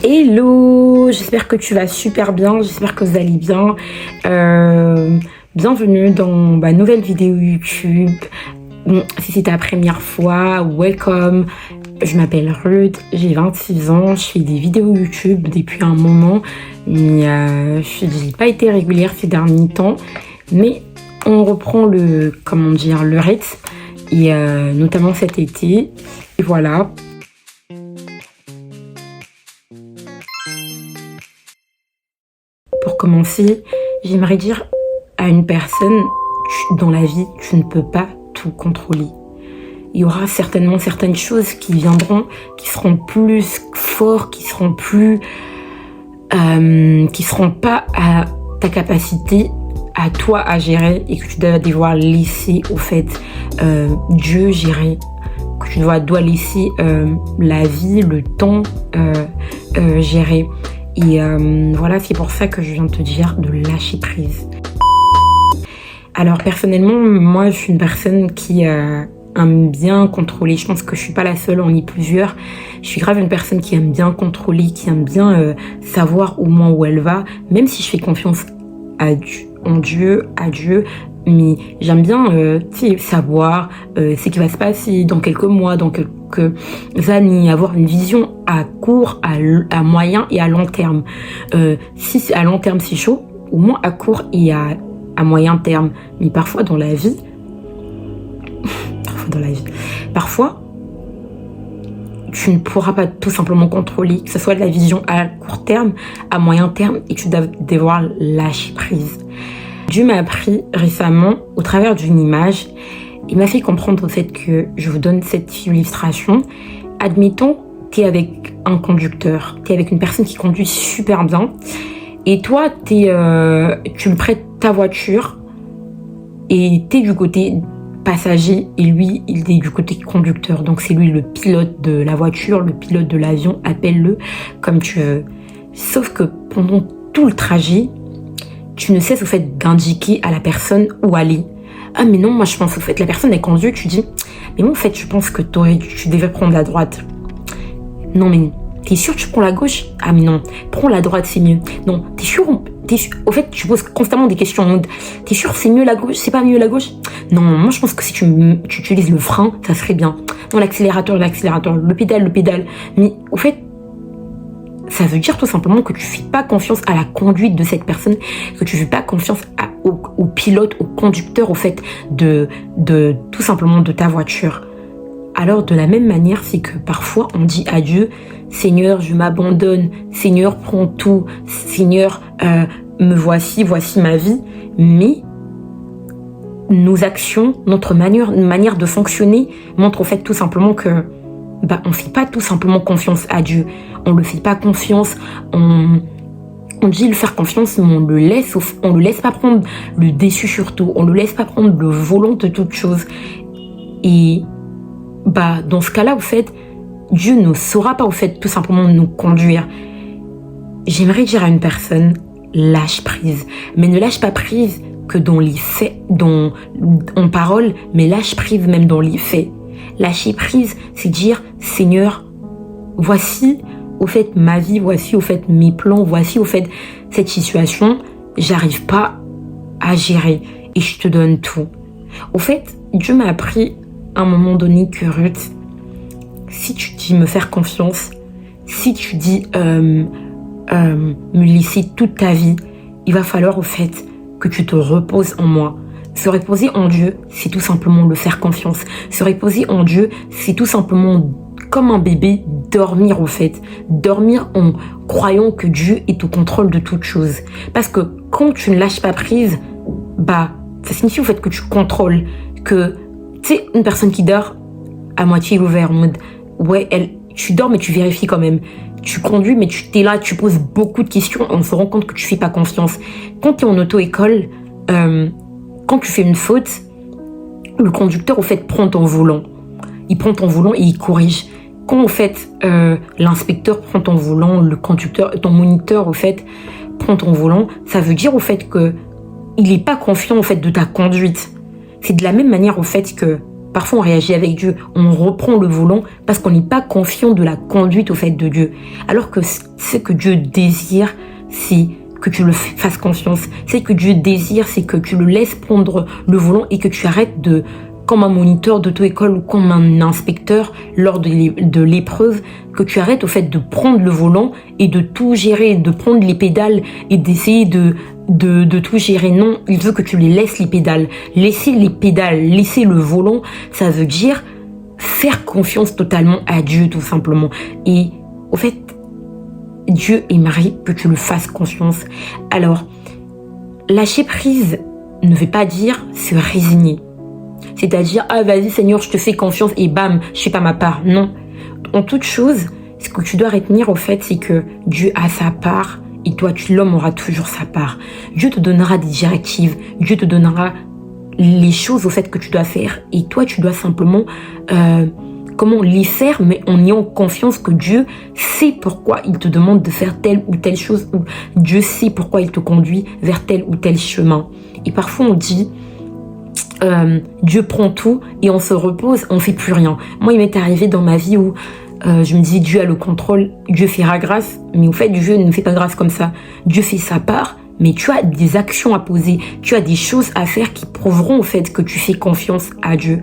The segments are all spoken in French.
Hello, j'espère que tu vas super bien, j'espère que vous allez bien. Bienvenue dans ma nouvelle vidéo YouTube. Bon, si c'est ta première fois, welcome. Je m'appelle Ruth, j'ai 26 ans, je fais des vidéos YouTube depuis un moment, mais je n'ai pas été régulière ces derniers temps. Mais on reprend le rythme, et notamment cet été. Et voilà. Pour commencer, j'aimerais dire à une personne, dans la vie, tu ne peux pas tout contrôler. Il y aura certainement certaines choses qui viendront, qui seront plus forts, qui seront pas à ta capacité, à toi à gérer, et que tu dois devoir laisser au fait Dieu gérer, que tu dois laisser la vie, le temps gérer. Et voilà, c'est pour ça que je viens de te dire de lâcher prise. Alors personnellement, moi je suis une personne qui aime bien contrôler. Je pense que je suis pas la seule, on est plusieurs. Je suis grave une personne qui aime bien contrôler, qui aime bien savoir au moins où elle va, même si je fais confiance à Dieu, mais j'aime bien savoir ce qui va se passer dans quelques mois, dans quelques années, avoir une vision à court, à moyen et à long terme. Si à long terme c'est chaud, au moins à court et à moyen terme. Mais parfois dans la vie, parfois tu ne pourras pas tout simplement contrôler, que ce soit de la vision à court terme, à moyen terme, et tu dois devoir lâcher prise. Dieu m'a appris récemment, au travers d'une image, il m'a fait comprendre au fait que je vous donne cette illustration. Admettons, tu es avec un conducteur, tu es avec une personne qui conduit super bien, et toi, tu me prêtes ta voiture, et tu es du côté passager, et lui, il est du côté conducteur. Donc c'est lui le pilote de la voiture, le pilote de l'avion, appelle-le comme tu veux. Sauf que pendant tout le trajet, tu ne cesses au fait d'indiquer à la personne où aller. Ah mais non, moi je pense au fait, la personne elle conduit, tu dis, mais moi en fait je pense que tu devais prendre la droite. Non mais t'es sûr que tu prends la gauche? Ah mais non, prends la droite, c'est mieux. Non, t'es sûr? Au fait, tu poses constamment des questions en mode, t'es sûr c'est mieux la gauche? C'est pas mieux la gauche? Non, moi je pense que si tu utilises le frein, ça serait bien. Non, l'accélérateur, le pédale. Mais au fait, ça veut dire tout simplement que tu fais pas confiance à la conduite de cette personne, que tu fais pas confiance au pilote, au conducteur, au fait de tout simplement de ta voiture. Alors de la même manière, c'est que parfois on dit à Dieu, Seigneur, je m'abandonne, Seigneur, prends tout, Seigneur, me voici ma vie. Mais nos actions, notre manière de fonctionner montre au fait tout simplement que on fait pas tout simplement confiance à Dieu. On le fait pas confiance, on dit le faire confiance, mais on le laisse pas prendre le dessus surtout, on le laisse pas prendre le volant de toute chose. Et dans ce cas-là, au fait, Dieu ne saura pas au fait tout simplement nous conduire. J'aimerais dire à une personne, lâche prise, mais ne lâche pas prise que dans les faits, en parole, mais lâche prise même dans les faits. Lâcher prise, c'est dire, Seigneur, voici au fait ma vie, voici au fait mes plans, voici au fait cette situation, j'arrive pas à gérer et je te donne tout. Au fait, Dieu m'a appris à un moment donné que Ruth, si tu dis me faire confiance, si tu dis me laisser toute ta vie, il va falloir au fait que tu te reposes en moi. Se reposer en Dieu, c'est tout simplement le faire confiance. Se reposer en Dieu, c'est tout simplement comme un bébé, dormir au fait. Dormir en croyant que Dieu est au contrôle de toutes choses. Parce que quand tu ne lâches pas prise, ça signifie au fait que tu contrôles. Que, tu sais, une personne qui dort à moitié ouvert, en mode, tu dors mais tu vérifies quand même. Tu conduis mais tu t'es là, tu poses beaucoup de questions et on se rend compte que tu fais pas confiance. Quand tu es en auto-école, quand tu fais une faute, le conducteur au fait prend ton volant. Il prend ton volant et il corrige. Quand au fait l'inspecteur prend ton volant, le conducteur, ton moniteur au fait prend ton volant, ça veut dire au fait que il est pas confiant au fait de ta conduite. C'est de la même manière au fait que parfois on réagit avec Dieu, on reprend le volant parce qu'on n'est pas confiant de la conduite au fait de Dieu. Alors que ce que Dieu désire, c'est que tu le fasses confiance. Ce que Dieu désire, c'est que tu le laisses prendre le volant et que tu arrêtes de, comme un moniteur d'auto-école ou comme un inspecteur lors de l'épreuve, que tu arrêtes au fait de prendre le volant et de tout gérer, de prendre les pédales et d'essayer de tout gérer. Non, il veut que tu les laisses les pédales. Laisser les pédales, laisser le volant, ça veut dire faire confiance totalement à Dieu, tout simplement. Et au fait, Dieu aimerait que tu le fasses confiance. Alors, lâcher prise ne veut pas dire se résigner. C'est-à-dire, ah vas-y Seigneur, je te fais confiance et bam, je fais pas ma part. Non. En toute chose, ce que tu dois retenir au fait, c'est que Dieu a sa part et toi, l'homme aura toujours sa part. Dieu te donnera des directives, Dieu te donnera les choses au fait que tu dois faire et toi, tu dois simplement les faire, mais en ayant confiance que Dieu sait pourquoi il te demande de faire telle ou telle chose, ou Dieu sait pourquoi il te conduit vers tel ou tel chemin. Et parfois on dit Dieu prend tout et on se repose, on fait plus rien. Moi, il m'est arrivé dans ma vie où je me dis Dieu a le contrôle, Dieu fera grâce, mais au fait Dieu ne fait pas grâce comme ça. Dieu fait sa part, mais tu as des actions à poser, tu as des choses à faire qui prouveront au fait que tu fais confiance à Dieu.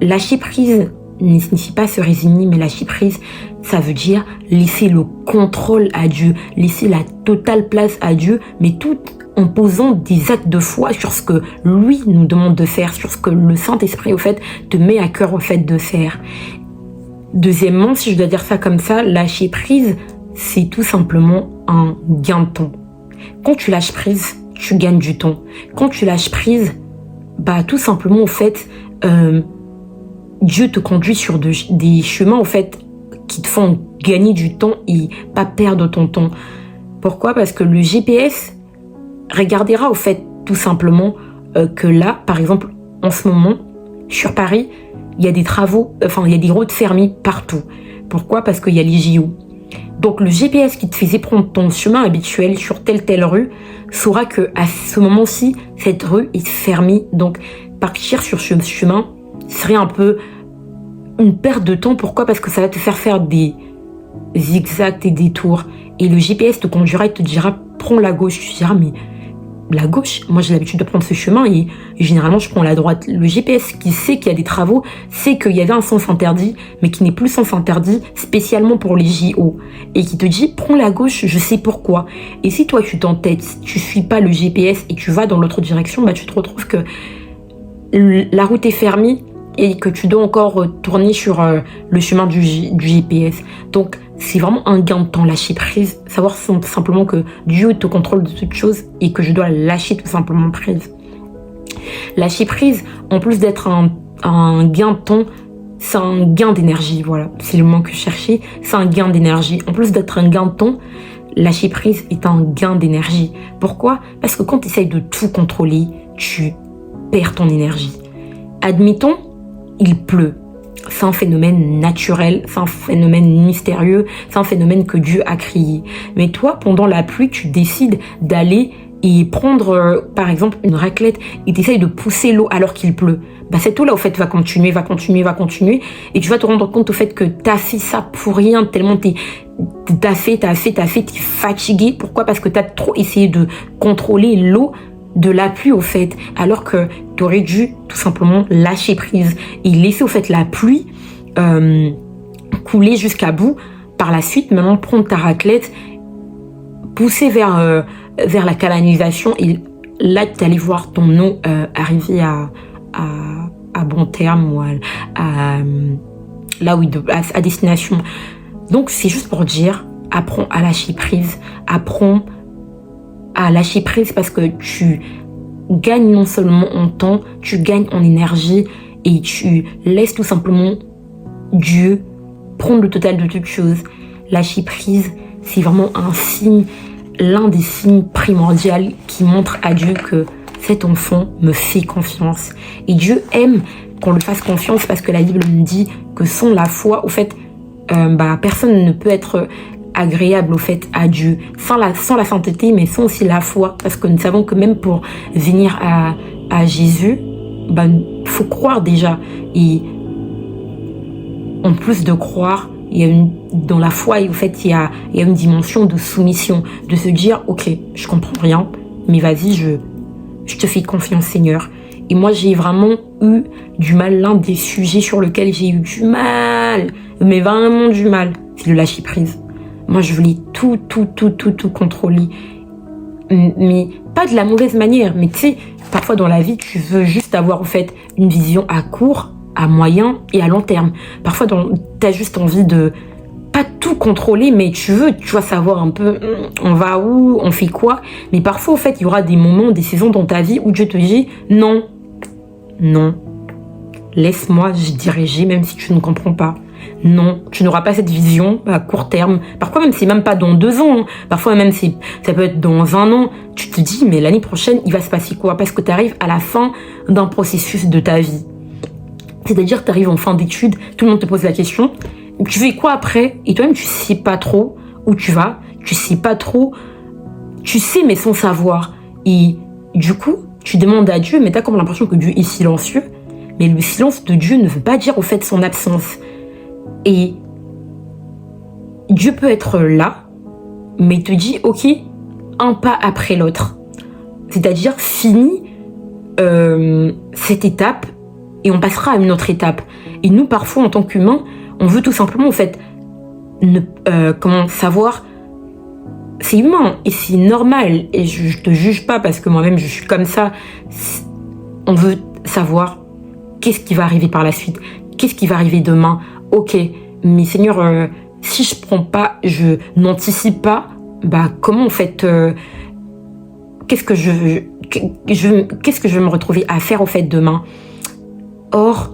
Lâcher prise ne signifie pas se résigner, mais lâcher prise, ça veut dire laisser le contrôle à Dieu, laisser la totale place à Dieu, mais tout en posant des actes de foi sur ce que lui nous demande de faire, sur ce que le Saint-Esprit au fait te met à cœur au fait de faire. Deuxièmement, si je dois dire ça comme ça, lâcher prise, c'est tout simplement un gain de temps. Quand tu lâches prise, tu gagnes du temps. Quand tu lâches prise, tout simplement au fait, Dieu te conduit sur des chemins au fait qui te font gagner du temps et pas perdre ton temps. Pourquoi? Parce que le GPS regardera au fait tout simplement que là, par exemple, en ce moment, sur Paris, il y a des travaux, il y a des routes fermées partout. Pourquoi? Parce qu'il y a les JO. Donc le GPS qui te faisait prendre ton chemin habituel sur telle rue saura que à ce moment-ci, cette rue est fermée. Donc partir sur ce chemin serait un peu une perte de temps. Pourquoi? Parce que ça va te faire des zigzags et des tours. Et le GPS te conduira et te dira prends la gauche. Tu diras mais la gauche, moi j'ai l'habitude de prendre ce chemin et généralement je prends la droite. Le GPS qui sait qu'il y a des travaux, sait qu'il y avait un sens interdit, mais qui n'est plus sens interdit spécialement pour les JO. Et qui te dit prends la gauche, je sais pourquoi. Et si toi tu t'entêtes, tu suis pas le GPS et tu vas dans l'autre direction, tu te retrouves que la route est fermée et que tu dois encore tourner sur le chemin du GPS. Donc c'est vraiment un gain de temps, lâcher prise, savoir simplement que Dieu te contrôle de toutes choses et que je dois lâcher tout simplement prise. Lâcher prise, en plus d'être un gain de temps, c'est un gain d'énergie, voilà, c'est le mot que je cherchais, c'est un gain d'énergie. En plus d'être un gain de temps, lâcher prise est un gain d'énergie. Pourquoi? Parce que quand tu essayes de tout contrôler, tu perds ton énergie. Admettons, il pleut. C'est un phénomène naturel, c'est un phénomène mystérieux, c'est un phénomène que Dieu a créé. Mais toi, pendant la pluie, tu décides d'aller et prendre, par exemple, une raclette et tu essayes de pousser l'eau alors qu'il pleut. Cette eau-là, au fait, va continuer. Et tu vas te rendre compte au fait que tu as fait ça pour rien, tellement t'as fait, t'es fatigué. Pourquoi? Parce que tu as trop essayé de contrôler l'eau de la pluie au fait, alors que tu aurais dû tout simplement lâcher prise et laisser au fait la pluie couler jusqu'à bout. Par la suite, maintenant prendre ta raclette, pousser vers la canalisation et là tu allais voir ton eau arriver à bon terme ou à destination. Donc c'est juste pour dire, apprends à lâcher prise, apprends à lâcher prise parce que tu gagnes non seulement en temps, tu gagnes en énergie et tu laisses tout simplement Dieu prendre le total de toutes choses. Lâcher prise, c'est vraiment un signe, l'un des signes primordiaux qui montre à Dieu que cet enfant me fait confiance. Et Dieu aime qu'on le fasse confiance parce que la Bible me dit que sans la foi, au fait, personne ne peut être agréable au fait à Dieu, sans la sainteté, mais sans aussi la foi, parce que nous savons que même pour venir à Jésus, faut croire déjà. Et en plus de croire, dans la foi, en fait, il y a une dimension de soumission, de se dire, ok, je comprends rien, mais vas-y, je te fais confiance, Seigneur. Et moi, j'ai vraiment eu du mal. L'un des sujets sur lesquels j'ai eu du mal, mais vraiment du mal, c'est le lâcher prise. Moi, je voulais tout contrôler. Mais pas de la mauvaise manière. Mais tu sais, parfois dans la vie, tu veux juste avoir en fait une vision à court, à moyen et à long terme. Parfois, t'as juste envie de pas tout contrôler, mais tu vois, savoir un peu on va où, on fait quoi. Mais parfois, en fait, il y aura des moments, des saisons dans ta vie où Dieu te dit non, laisse-moi, je diriger, même si tu ne comprends pas. Non, tu n'auras pas cette vision à court terme. Parfois même, c'est même pas dans 2 ans. Hein. Parfois même, ça peut être dans 1 an. Tu te dis, mais l'année prochaine, il va se passer quoi? Parce que tu arrives à la fin d'un processus de ta vie. C'est-à-dire, tu arrives en fin d'études, tout le monde te pose la question. Tu fais quoi après? Et toi-même, tu sais pas trop où tu vas. Tu sais pas trop. Tu sais, mais sans savoir. Et du coup, tu demandes à Dieu, mais tu as comme l'impression que Dieu est silencieux. Mais le silence de Dieu ne veut pas dire au fait son absence. Et Dieu peut être là, mais il te dit, ok, un pas après l'autre. C'est-à-dire, finis cette étape et on passera à une autre étape. Et nous, parfois, en tant qu'humains, on veut tout simplement, en fait, savoir. C'est humain et c'est normal. Et je te juge pas parce que moi-même, je suis comme ça. On veut savoir qu'est-ce qui va arriver par la suite. Qu'est-ce qui va arriver demain? Ok, mais Seigneur, si je prends pas, je n'anticipe pas, comment en fait, qu'est-ce que je vais me retrouver à faire au fait demain? Or,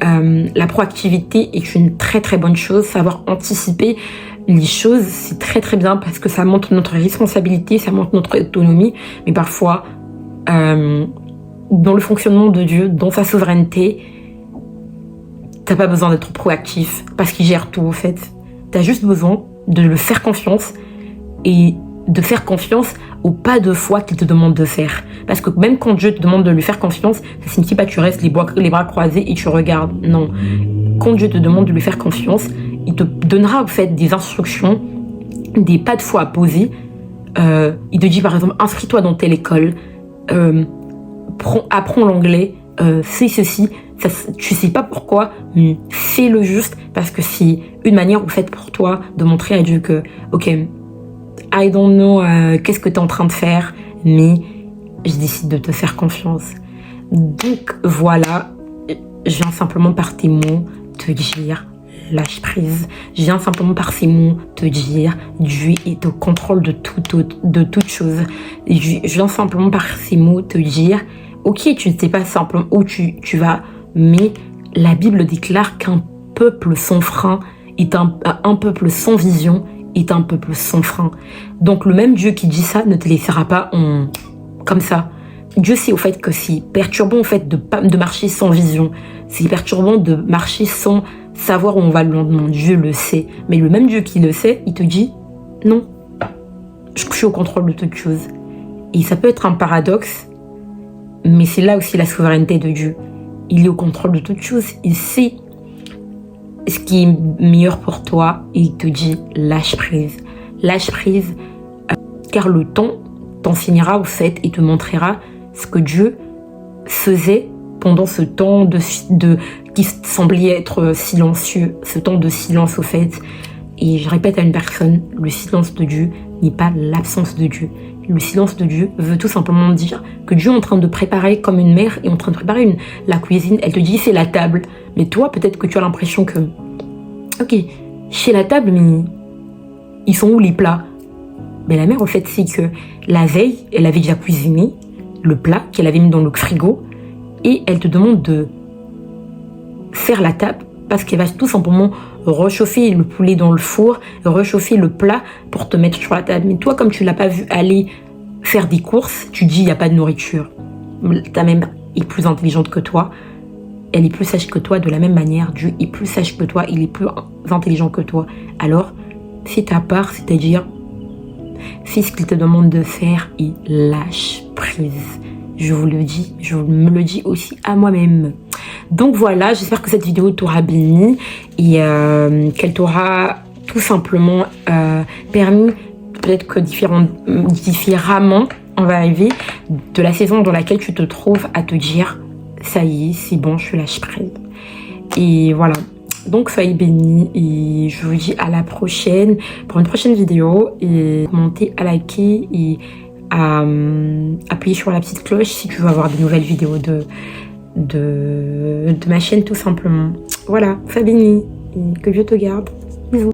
la proactivité est une très très bonne chose. Savoir anticiper les choses, c'est très très bien parce que ça montre notre responsabilité, ça montre notre autonomie. Mais parfois, dans le fonctionnement de Dieu, dans sa souveraineté, t'as pas besoin d'être proactif parce qu'il gère tout en fait. T'as juste besoin de le faire confiance et de faire confiance au pas de foi qu'il te demande de faire. Parce que même quand Dieu te demande de lui faire confiance, ça signifie pas que tu restes les bras croisés et tu regardes. Non. Quand Dieu te demande de lui faire confiance, il te donnera en fait des instructions, des pas de foi à poser. Il te dit par exemple, inscris-toi dans telle école, apprends l'anglais, fais ceci. Ça, tu sais pas pourquoi, mais fais-le juste parce que c'est une manière en fait pour toi de montrer à Dieu que, ok, I don't know qu'est-ce que tu es en train de faire, mais je décide de te faire confiance. Donc voilà, je viens simplement par tes mots te dire lâche prise. Je viens simplement par ces mots te dire Dieu est au contrôle de toute chose. Je viens simplement par ces mots te dire ok, tu ne sais pas simplement où tu vas, mais la Bible déclare qu'un peuple sans frein est un peuple sans vision est un peuple sans frein. Donc le même Dieu qui dit ça ne te laissera pas comme ça. Dieu sait au fait que c'est perturbant au fait de marcher sans vision. C'est perturbant de marcher sans savoir où on va le lendemain. Dieu le sait. Mais le même Dieu qui le sait, il te dit non, je suis au contrôle de toute chose. Et ça peut être un paradoxe, mais c'est là aussi la souveraineté de Dieu. Il est au contrôle de toute chose. Il sait ce qui est meilleur pour toi et il te dit lâche prise. Lâche prise, car le temps t'enseignera au fait et te montrera ce que Dieu faisait pendant ce temps qui semblait être silencieux, ce temps de silence au fait. Et je répète à une personne, le silence de Dieu n'est pas l'absence de Dieu. Le silence de Dieu veut tout simplement dire que Dieu est en train de préparer, comme une mère est en train de préparer la cuisine. Elle te dit c'est la table. Mais toi, peut-être que tu as l'impression que, ok, chez la table, mais ils sont où les plats? Mais la mère, en fait, c'est que la veille, elle avait déjà cuisiné le plat qu'elle avait mis dans le frigo et elle te demande de faire la table parce qu'elle va tout simplement réchauffer le poulet dans le four, réchauffer le plat pour te mettre sur la table. Mais toi, comme tu l'as pas vu aller faire des courses, tu dis il n'y a pas de nourriture. Ta mère est plus intelligente que toi. Elle est plus sage que toi. De la même manière, Dieu est plus sage que toi. Il est plus intelligent que toi. Alors, fais ta part, c'est-à-dire fais ce qu'il te demande de faire et lâche prise. je vous le dis, je me le dis aussi à moi-même. Donc voilà, j'espère que cette vidéo t'aura béni et qu'elle t'aura tout simplement permis, peut-être que différemment, on va arriver, de la saison dans laquelle tu te trouves à te dire, ça y est, c'est bon, je lâche prise. Et voilà. Donc soyez bénis et je vous dis à la prochaine pour une prochaine vidéo, et commentez, à liker et à appuyer sur la petite cloche si tu veux avoir de nouvelles vidéos de ma chaîne tout simplement. Voilà, sois bénis et que Dieu te garde. Bisous.